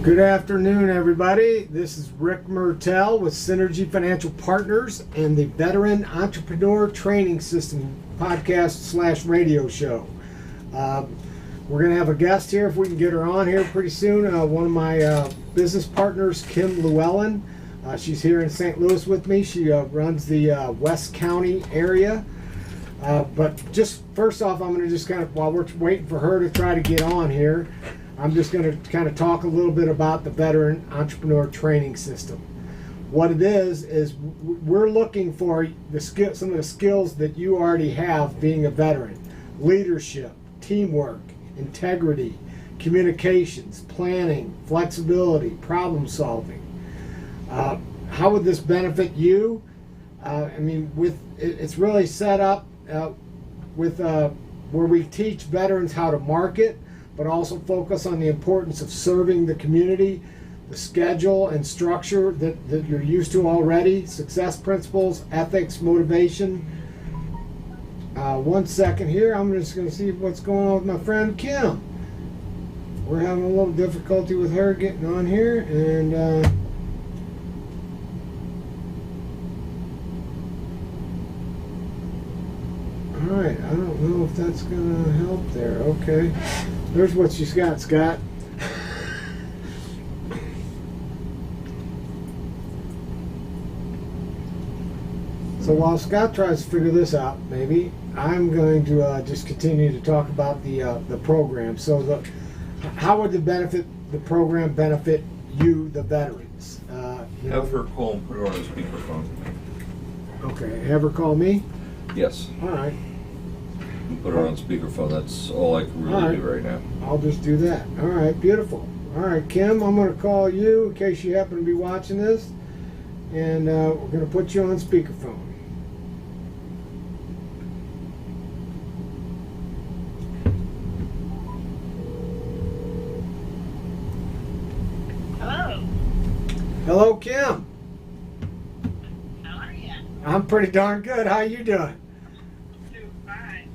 Good afternoon, everybody. This is Rick Mertell with Synergy Financial Partners and the Veteran Entrepreneur Training System podcast/radio show. We're going to have a guest here, if we can get her on here pretty soon. One of my business partners, Kim Llewellyn. She's here in St. Louis with me. She runs the West County area. But just first off, I'm going to just kind of, while we're waiting for her to try to get on here, I'm just going to kind of talk a little bit about the Veteran Entrepreneur Training System. What it is we're looking for some of the skills that you already have being a veteran. Leadership, teamwork, integrity, communications, planning, flexibility, problem solving. How would this benefit you? It's really set up with where we teach veterans how to market, but also focus on the importance of serving the community, the schedule and structure that you're used to already, success principles, ethics, motivation. 1 second here, I'm just going to see what's going on with my friend Kim. We're having a little difficulty with her getting on here, and alright, I don't know if that's going to help there. Okay. There's what she's got, Scott. So while Scott tries to figure this out, maybe, I'm going to just continue to talk about the program. So how would the program benefit you, the veterans? Have her call and put her on a speakerphone. Okay, have her call me? Yes. All right. Put her on speakerphone. That's all I can really do right now. I'll just do that. All right, beautiful. All right, Kim, I'm going to call you in case you happen to be watching this, and we're going to put you on speakerphone. Hello. Hello, Kim. How are you? I'm pretty darn good. How you doing? Fine.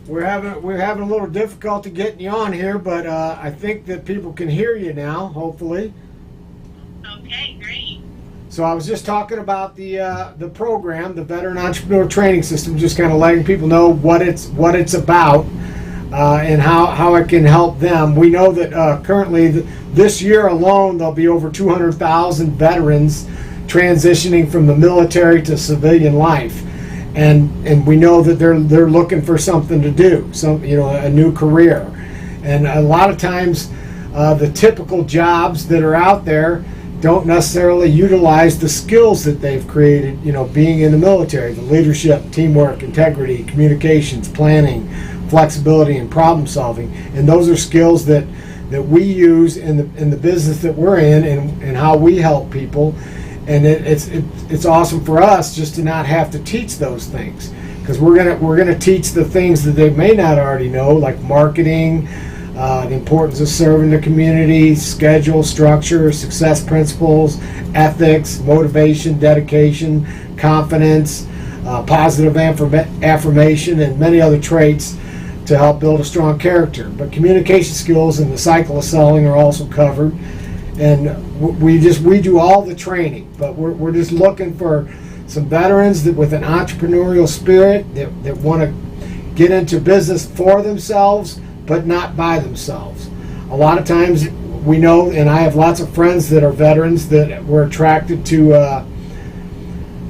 We're having a little difficulty getting you on here, but I think that people can hear you now, hopefully. Okay, great. So I was just talking about the program, the Veteran Entrepreneur Training System, just kind of letting people know what it's about and how it can help them. We know that currently this year alone there'll be over 200,000 veterans transitioning from the military to civilian life. And we know that they're looking for something to do, a new career. And a lot of times the typical jobs that are out there don't necessarily utilize the skills that they've created, being in the military, the leadership, teamwork, integrity, communications, planning, flexibility, and problem solving. And those are skills that we use in the business that we're in and how we help people. And it's awesome for us just to not have to teach those things, because we're gonna teach the things that they may not already know, like marketing, the importance of serving the community, schedule, structure, success principles, ethics, motivation, dedication, confidence, positive affirmation, and many other traits to help build a strong character. But communication skills and the cycle of selling are also covered. And we do all the training, but we're just looking for some veterans that with an entrepreneurial spirit that want to get into business for themselves, but not by themselves. A lot of times we know, and I have lots of friends that are veterans that were attracted to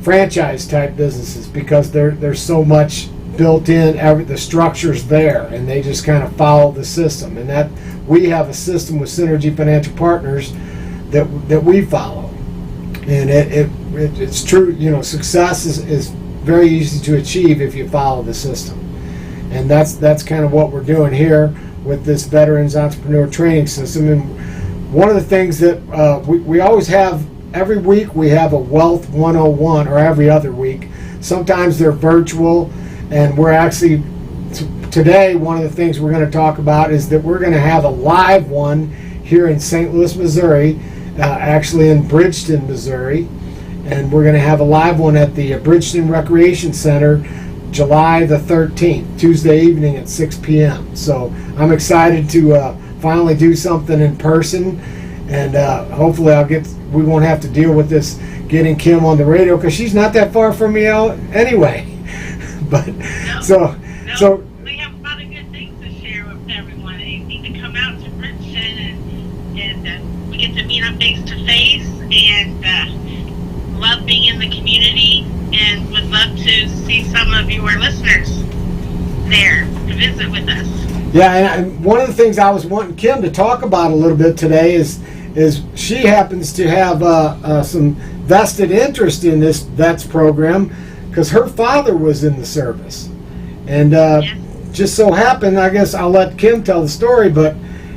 franchise type businesses because there's so much built in, the structure's there, and they just kind of follow the system. And that we have a system with Synergy Financial Partners that we follow, and it's true. Success is very easy to achieve if you follow the system, and that's kind of what we're doing here with this Veterans Entrepreneur Training System. And one of the things that we always have every week, we have a Wealth 101, or every other week. Sometimes they're virtual. And we're actually, today, one of the things we're going to talk about is that we're going to have a live one here in St. Louis, Missouri, actually in Bridgeton, Missouri. And we're going to have a live one at the Bridgeton Recreation Center July the 13th, Tuesday evening at 6 p.m. So I'm excited to finally do something in person And hopefully we won't have to deal with this getting Kim on the radio, because she's not that far from me out anyway. But so we have a lot of good things to share with everyone. They need to come out to Princeton, and we get to meet them face to face, and love being in the community, and would love to see some of your listeners there to visit with us. Yeah, and one of the things I was wanting Kim to talk about a little bit today is she happens to have some vested interest in this V.E.T.S program, because her father was in the service. And Yes. just so happened, I guess I'll let Kim tell the story, but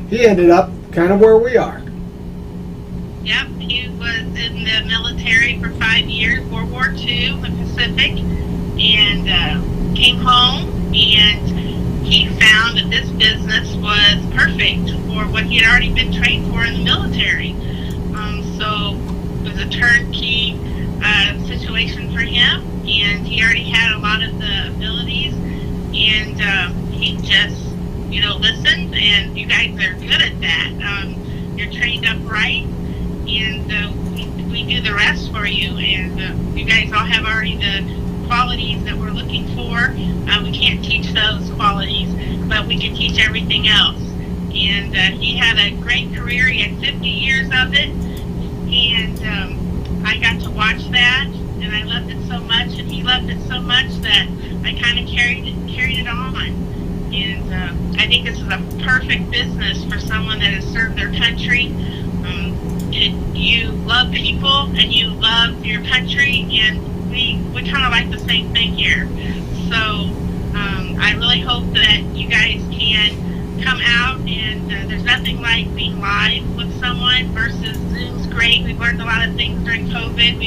he ended up kind of where we are. Yep, he was in the military for 5 years, World War II, in the Pacific, and came home, and he found that this business was perfect for what he had already been trained for in the military. So it was a turnkey situation for him, and he already had a lot of the abilities, and he just, listened, and you guys are good at that. You're trained up right, and we do the rest for you, and you guys all have already the qualities that we're looking for. We can't teach those qualities, but we can teach everything else. And he had a great career. He had 50 years of it, and I got to watch that, and I loved it so much, and he loved it so much that I kind of carried it on. And I think this is a perfect business for someone that has served their country. You love people, and you love your country, and we kind of like the same thing here. So I really hope that you guys can come out, and there's nothing like being live with someone versus Zoom's great. We've learned a lot of things during COVID.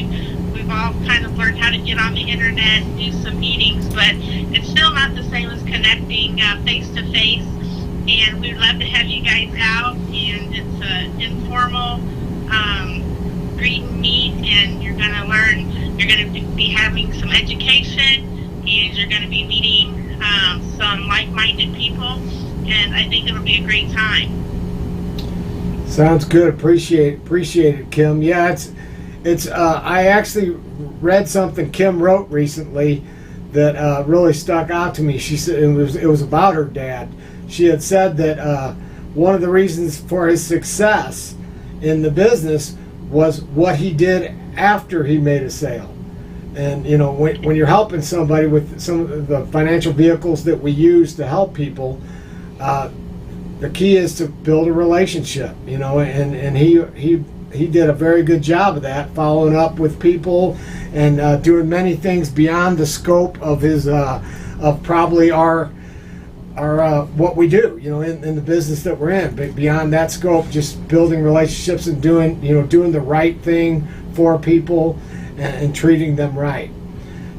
We've all kind of learned how to get on the internet and do some meetings, but it's still not the same as connecting face to face. And we'd love to have you guys out, and it's an informal greet and meet, and you're going to learn. You're going to be having some education, and you're going to be meeting some like-minded people, and I think it'll be a great time. Sounds good. Appreciate it, Kim. Yeah, it's. I actually read something Kim wrote recently that really stuck out to me. She said it was about her dad. She had said that one of the reasons for his success in the business was what he did after he made a sale. And when you're helping somebody with some of the financial vehicles that we use to help people, the key is to build a relationship. And he did a very good job of that, following up with people and doing many things beyond the scope of his of probably our what we do, in the business that we're in. But beyond that scope, just building relationships and doing the right thing for people and treating them right.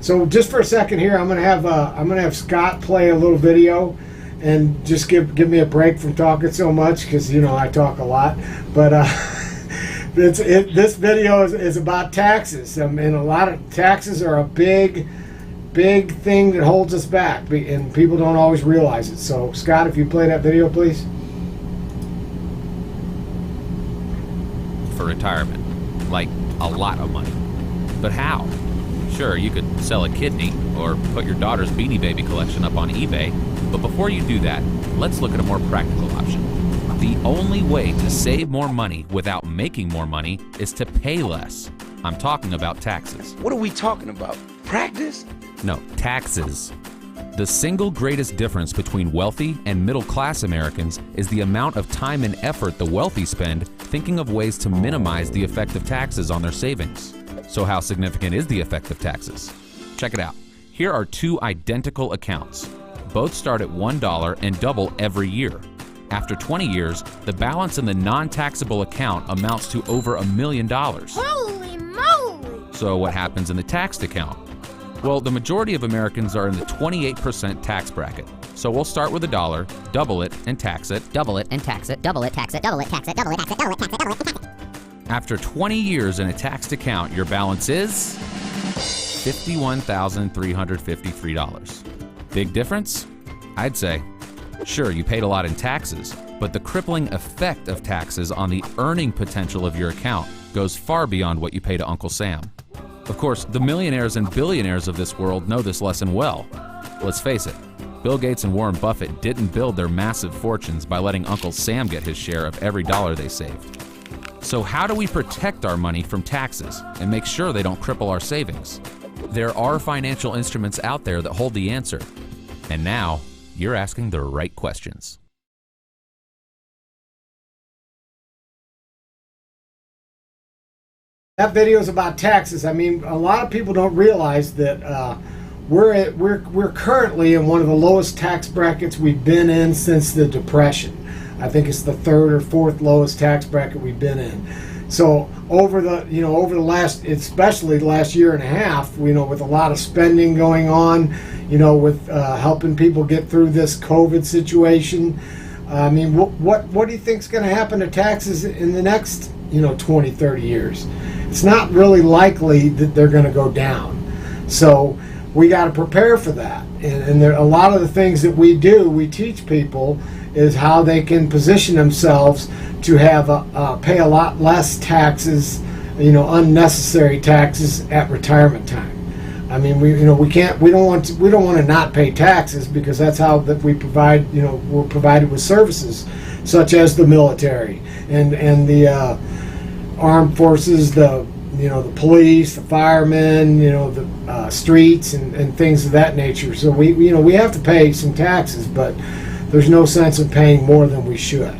So just for a second here, I'm gonna have Scott play a little video, and just give me a break from talking so much, because I talk a lot. But this video is about taxes, and a lot of taxes are a big thing that holds us back, and people don't always realize it. So Scott, if you play that video, please. For retirement, like a lot of money. But how? Sure, you could sell a kidney or put your daughter's Beanie Baby collection up on eBay, but before you do that, let's look at a more practical option. The only way to save more money without making more money is to pay less. I'm talking about taxes. What are we talking about? Practice? No, taxes. The single greatest difference between wealthy and middle-class Americans is the amount of time and effort the wealthy spend thinking of ways to minimize the effect of taxes on their savings. So how significant is the effect of taxes? Check it out. Here are two identical accounts. Both start at $1 and double every year. After 20 years, the balance in the non-taxable account amounts to over $1 million. Holy moly! So what happens in the taxed account? Well, the majority of Americans are in the 28% tax bracket. So we'll start with $1, double it, and tax it. Double it and tax it, double it, tax it, double it, tax it, double it, tax it, double it, tax it, double it, tax it. After 20 years in a taxed account, your balance is $51,353. Big difference? I'd say. Sure, you paid a lot in taxes, But the crippling effect of taxes on the earning potential of your account goes far beyond what you pay to Uncle Sam. Of course, the millionaires and billionaires of this world know this lesson well. Let's face it, Bill Gates and Warren Buffett didn't build their massive fortunes by letting Uncle Sam get his share of every dollar they saved. So how do we protect our money from taxes and make sure they don't cripple our savings? There are financial instruments out there that hold the answer. And now, you're asking the right questions. That video is about taxes. I mean, a lot of people don't realize that we're currently in one of the lowest tax brackets we've been in since the Depression. I think it's the third or fourth lowest tax bracket we've been in. So over the last, especially the last year and a half, with a lot of spending going on, with helping people get through this COVID situation. I mean, what do you think is going to happen to taxes in the next 20, 30 years? It's not really likely that they're going to go down. So we got to prepare for that. And there, a lot of the things that we teach people is how they can position themselves to have pay a lot less taxes, unnecessary taxes at retirement time. I mean, we don't want to not pay taxes, because that's how that we provide. We're provided with services such as the military and the armed forces, the police, the firemen, the streets and things of that nature. So we have to pay some taxes, but there's no sense in paying more than we should.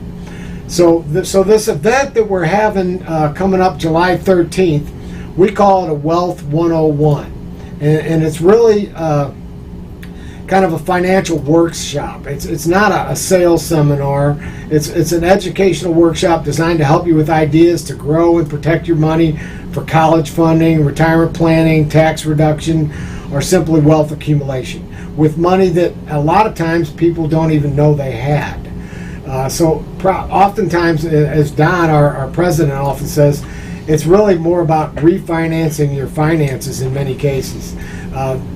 So this event that we're having coming up July 13th, we call it a Wealth 101, and it's really kind of a financial workshop. It's not a sales seminar. It's an educational workshop designed to help you with ideas to grow and protect your money for college funding, retirement planning, tax reduction, or simply wealth accumulation with money that a lot of times people don't even know they had. Oftentimes, as Don, our president, often says, it's really more about refinancing your finances in many cases.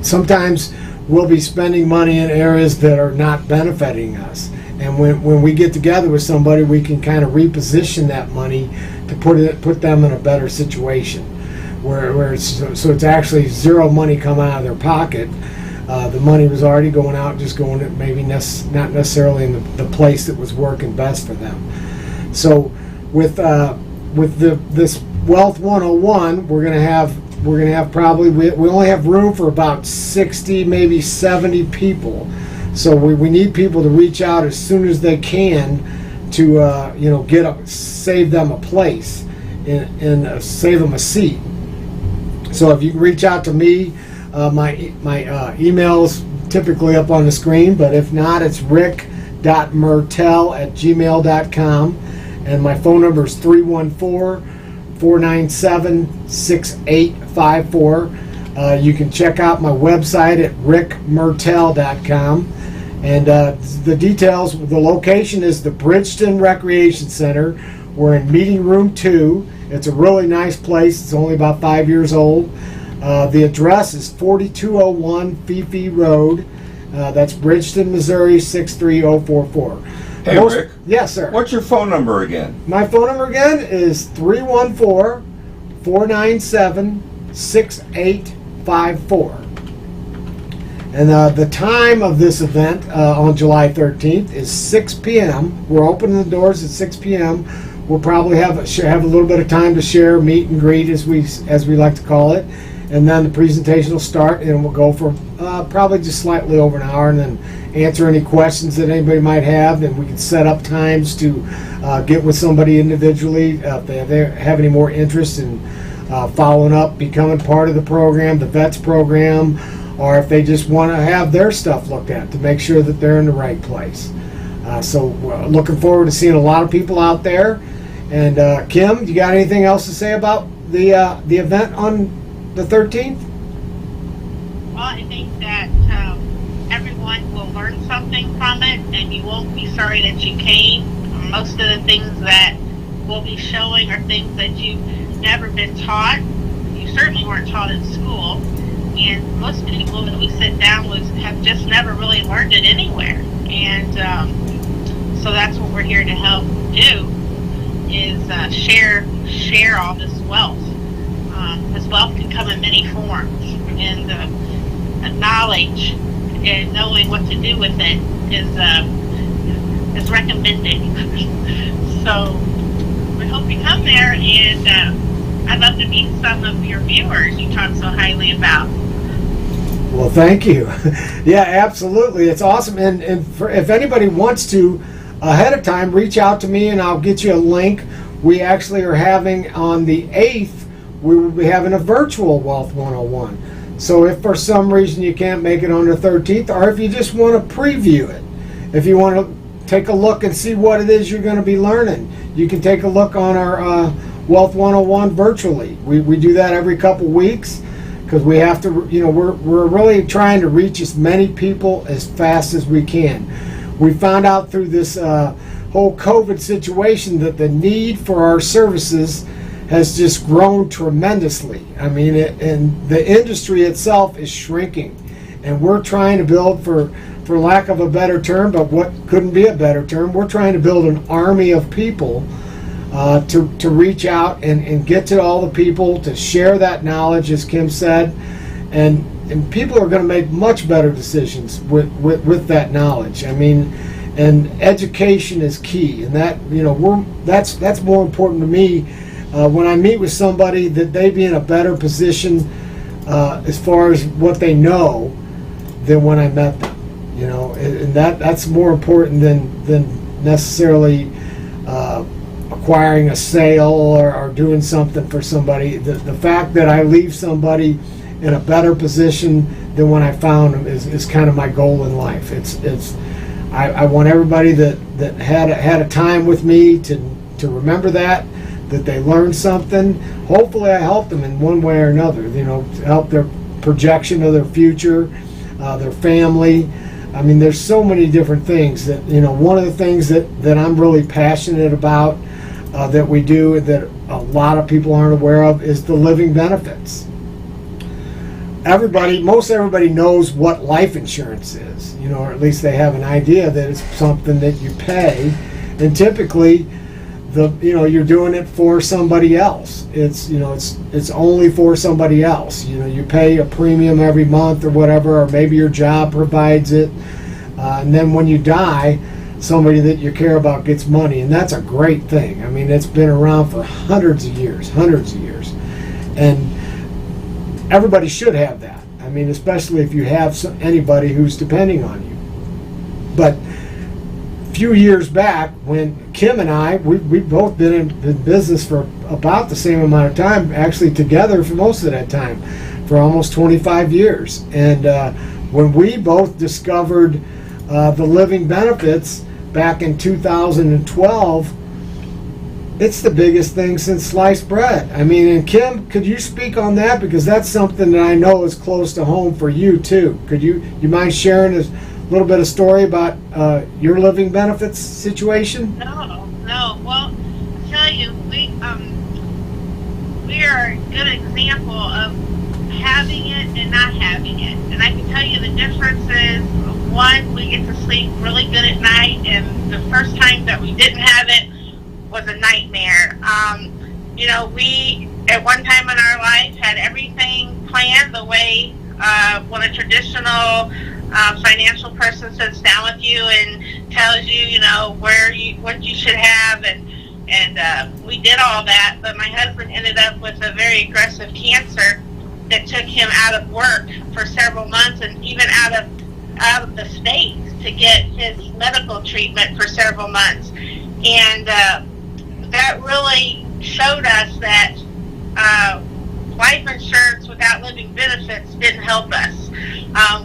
Sometimes we'll be spending money in areas that are not benefiting us. And when we get together with somebody, we can kind of reposition that money to put them in a better situation, where it's actually zero money coming out of their pocket. The money was already going out, just going to maybe not necessarily in the place that was working best for them. So with this Wealth 101, we're gonna have probably, we only have room for about 60, maybe 70 people. So we need people to reach out as soon as they can to save them a place and save them a seat. So if you can reach out to me, my email's typically up on the screen, but if not, it's rick.mertell@gmail.com, and my phone number is 314-497-6854. You can check out my website at rickmertell.com, and the details, the location is the Bridgeton Recreation Center. We're in Meeting Room 2. It's a really nice place. It's only about 5 years old. The address is 4201 Fifi Road. That's Bridgeton, Missouri 63044. Hey, Rick. Yes, sir. What's your phone number again? My phone number again is 314-497-6854. And the time of this event on July 13th is 6 p.m. We're opening the doors at 6 p.m. We'll probably have a little bit of time to share, meet and greet, as we like to call it. And then the presentation will start, and we'll go for probably just slightly over an hour, and then answer any questions that anybody might have. And we can set up times to get with somebody individually if they have any more interest in following up, becoming part of the program, the V.E.T.S program, or if they just want to have their stuff looked at to make sure that they're in the right place. So we're looking forward to seeing a lot of people out there. And Kim, you got anything else to say about the event on the 13th? Well, I think that everyone will learn something from it, and you won't be sorry that you came. Most of the things that we'll be showing are things that you've never been taught. You certainly weren't taught in school, and most people that we sit down with have just never really learned it anywhere. And so that's what we're here to help do is share all this wealth. This wealth can come in many forms, and knowledge and knowing what to do with it is recommended. So we hope you come there, and I'd love to meet some of your viewers you talk so highly about. Well, thank you. Yeah, absolutely. It's awesome. And if anybody wants to, ahead of time, reach out to me and I'll get you a link. We actually are having on the 8th, we will be having a virtual Wealth 101. So if for some reason you can't make it on the 13th, or if you just want to preview it, if you want to take a look and see what it is you're going to be learning, you can take a look on our Wealth 101 virtually. We do that every couple weeks, because we have to, we're really trying to reach as many people as fast as we can. We found out through this whole COVID situation that the need for our services has just grown tremendously. I mean, and the industry itself is shrinking, and we're trying to build, for lack of a better term, but what couldn't be a better term, we're trying to build an army of people to reach out and get to all the people, to share that knowledge, as Kim said, and people are going to make much better decisions with that knowledge. I mean, and education is key, and that that's more important to me when I meet with somebody, that they be in a better position as far as what they know than when I met them. And that's more important than necessarily acquiring a sale or doing something for somebody. The fact that I leave somebody in a better position than when I found them is kind of my goal in life. I want everybody that had a time with me to remember that they learned something. Hopefully I helped them in one way or another, to help their projection of their future, their family. I mean, there's so many different things that, one of the things that I'm really passionate about that we do, that a lot of people aren't aware of, is the living benefits. Most everybody knows what life insurance is, or at least they have an idea that it's something that you pay, and typically you're doing it for somebody else. It's only for somebody else. You pay a premium every month or whatever, or maybe your job provides it, and then when you die, somebody that you care about gets money, and that's a great thing. I mean, it's been around for hundreds of years, and everybody should have that. I mean, especially if you have anybody who's depending on you. But a few years back, when Kim and I, we've both been in business for about the same amount of time, actually together for most of that time, for almost 25 years. And when we both discovered the living benefits back in 2012, it's the biggest thing since sliced bread. I mean, and Kim, could you speak on that? Because that's something that I know is close to home for you too. Could you mind sharing a little bit of story about your living benefits situation? No. Well, I'll tell you, we are a good example of having it and not having it. And I can tell you the difference is, one, we get to sleep really good at night, and the first time that we didn't have it was a nightmare. We at one time in our life had everything planned the way when a traditional financial person sits down with you and tells you, what you should have, and we did all that. But my husband ended up with a very aggressive cancer that took him out of work for several months, and even out of the state to get his medical treatment for several months. And that really showed us that life insurance without living benefits didn't help us.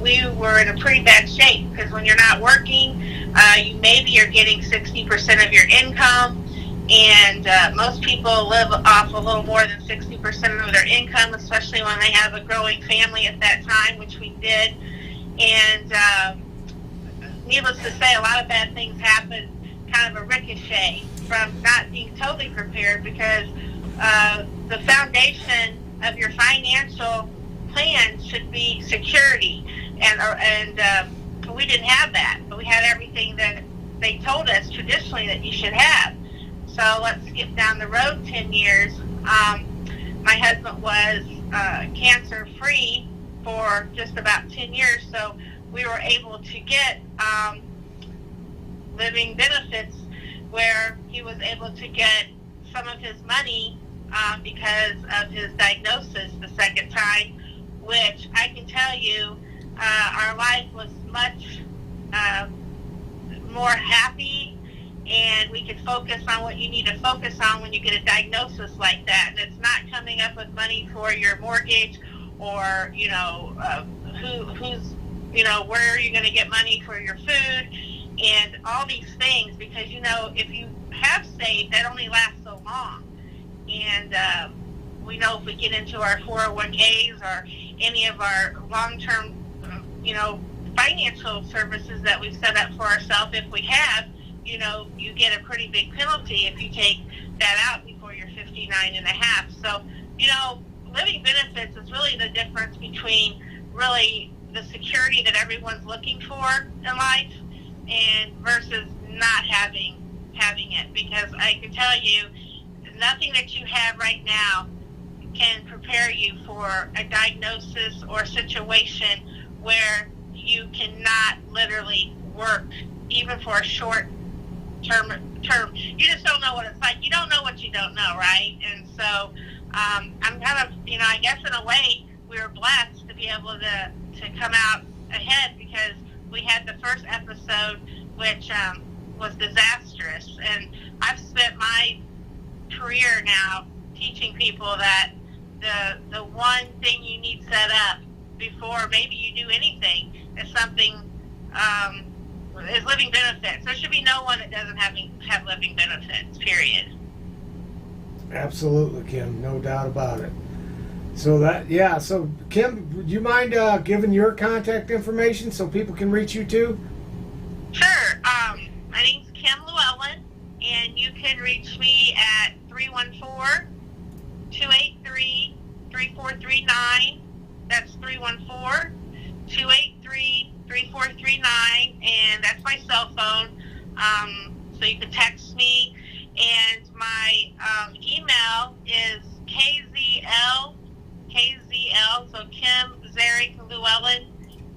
We were in a pretty bad shape, because when you're not working, you're getting 60% of your income, and most people live off a little more than 60% of their income, especially when they have a growing family at that time, which we did. And needless to say, a lot of bad things happen, kind of a ricochet from not being totally prepared, because the foundation of your financial plan should be security, and we didn't have that, but we had everything that they told us traditionally that you should have. So let's skip down the road 10 years. My husband was cancer-free for just about 10 years, so we were able to get living benefits where he was able to get some of his money because of his diagnosis the second time, which I can tell you our life was much more happy, and we could focus on what you need to focus on when you get a diagnosis like that. And it's not coming up with money for your mortgage or, where are you going to get money for your food and all these things, because, if you have saved, that only lasts so long. And we know if we get into our 401ks or any of our long-term, financial services that we've set up for ourselves, if we have, you get a pretty big penalty if you take that out before you're 59 and a half. So, living benefits is really the difference between really the security that everyone's looking for in life and versus not having it. Because I can tell you, nothing that you have right now can prepare you for a diagnosis or situation where you cannot literally work even for a short term. You just don't know what it's like. You don't know what you don't know, right? And so I'm kind of, I guess in a way we were blessed to be able to come out ahead, because we had the first episode, which was disastrous. And I've spent my career now teaching people that the one thing you need set up before maybe you do anything is something is living benefits. There should be no one that doesn't have living benefits, period. Absolutely, Kim, no doubt about it. So so Kim, would you mind giving your contact information so people can reach you too? Sure. My name's Kim Llewellyn, and you can reach me at 314-283-3439. That's 314-283-3439, and that's my cell phone. So you can text me, and my email is KZL, so Kim Zarek Llewellyn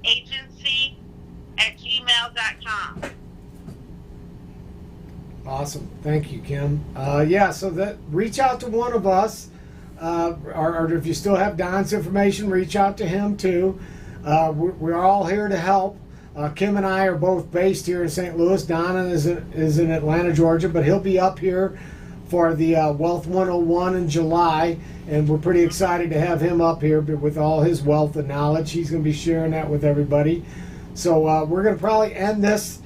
Agency @gmail.com. Awesome, thank you, Kim. So reach out to one of us, or if you still have Don's information, reach out to him too. We're all here to help. Kim and I are both based here in St. Louis. Don is in Atlanta, Georgia, but he'll be up here for the Wealth 101 in July, and we're pretty excited to have him up here with all his wealth and knowledge. He's going to be sharing that with everybody. So we're going to probably end this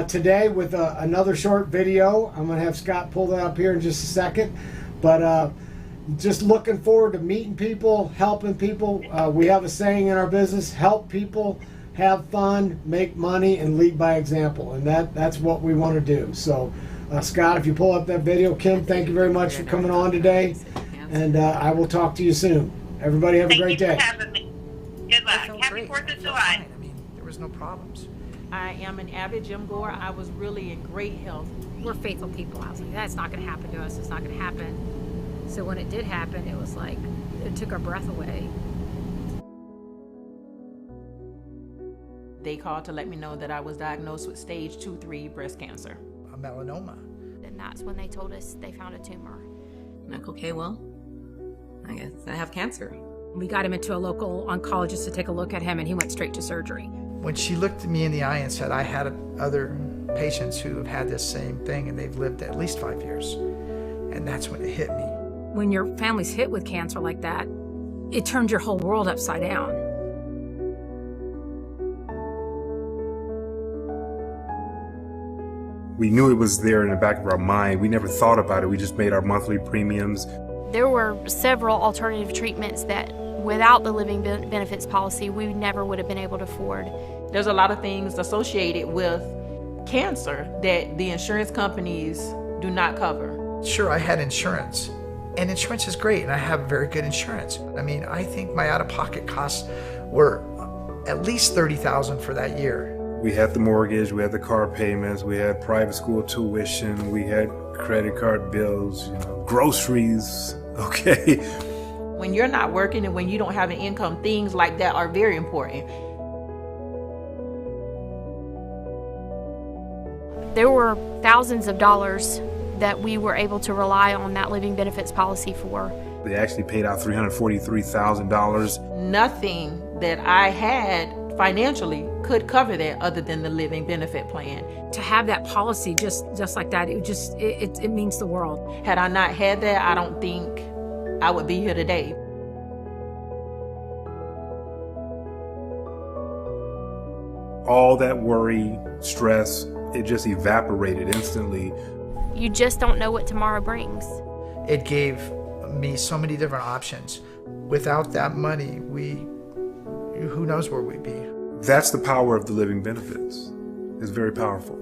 today with another short video. I'm going to have Scott pull that up here in just a second. But just looking forward to meeting people, helping people. We have a saying in our business: help people, have fun, make money, and lead by example. And that's what we want to do. So Scott, if you pull up that video. Kim, thank you very much for coming on today. And I will talk to you soon. Everybody have a great day. Thank you for having me. Good luck. Happy 4th of July. There was no problems. I am an avid gym goer. I was really in great health. We're faithful people. I was like, that's not going to happen to us. It's not going to happen. So when it did happen, it was like, it took our breath away. They called to let me know that I was diagnosed with stage 2-3 breast cancer. A melanoma. And that's when they told us they found a tumor. I'm like, okay, well, I guess I have cancer. We got him into a local oncologist to take a look at him, and he went straight to surgery. When she looked at me in the eye and said, I had other patients who have had this same thing, and they've lived at least 5 years. And that's when it hit me. When your family's hit with cancer like that, it turned your whole world upside down. We knew it was there in the back of our mind. We never thought about it. We just made our monthly premiums. There were several alternative treatments that without the living benefits policy, we never would have been able to afford. There's a lot of things associated with cancer that the insurance companies do not cover. Sure, I had insurance, and insurance is great, and I have very good insurance. I mean, I think my out-of-pocket costs were at least $30,000 for that year. We had the mortgage, we had the car payments, we had private school tuition, we had credit card bills, groceries, okay? When you're not working and when you don't have an income, things like that are very important. There were thousands of dollars that we were able to rely on that living benefits policy for. They actually paid out $343,000. Nothing that I had financially could cover that other than the living benefit plan. To have that policy just like that, it means the world. Had I not had that, I don't think I would be here today. All that worry, stress, it just evaporated instantly. You just don't know what tomorrow brings. It gave me so many different options. Without that money, who knows where we'd be. That's the power of the living benefits. It's very powerful.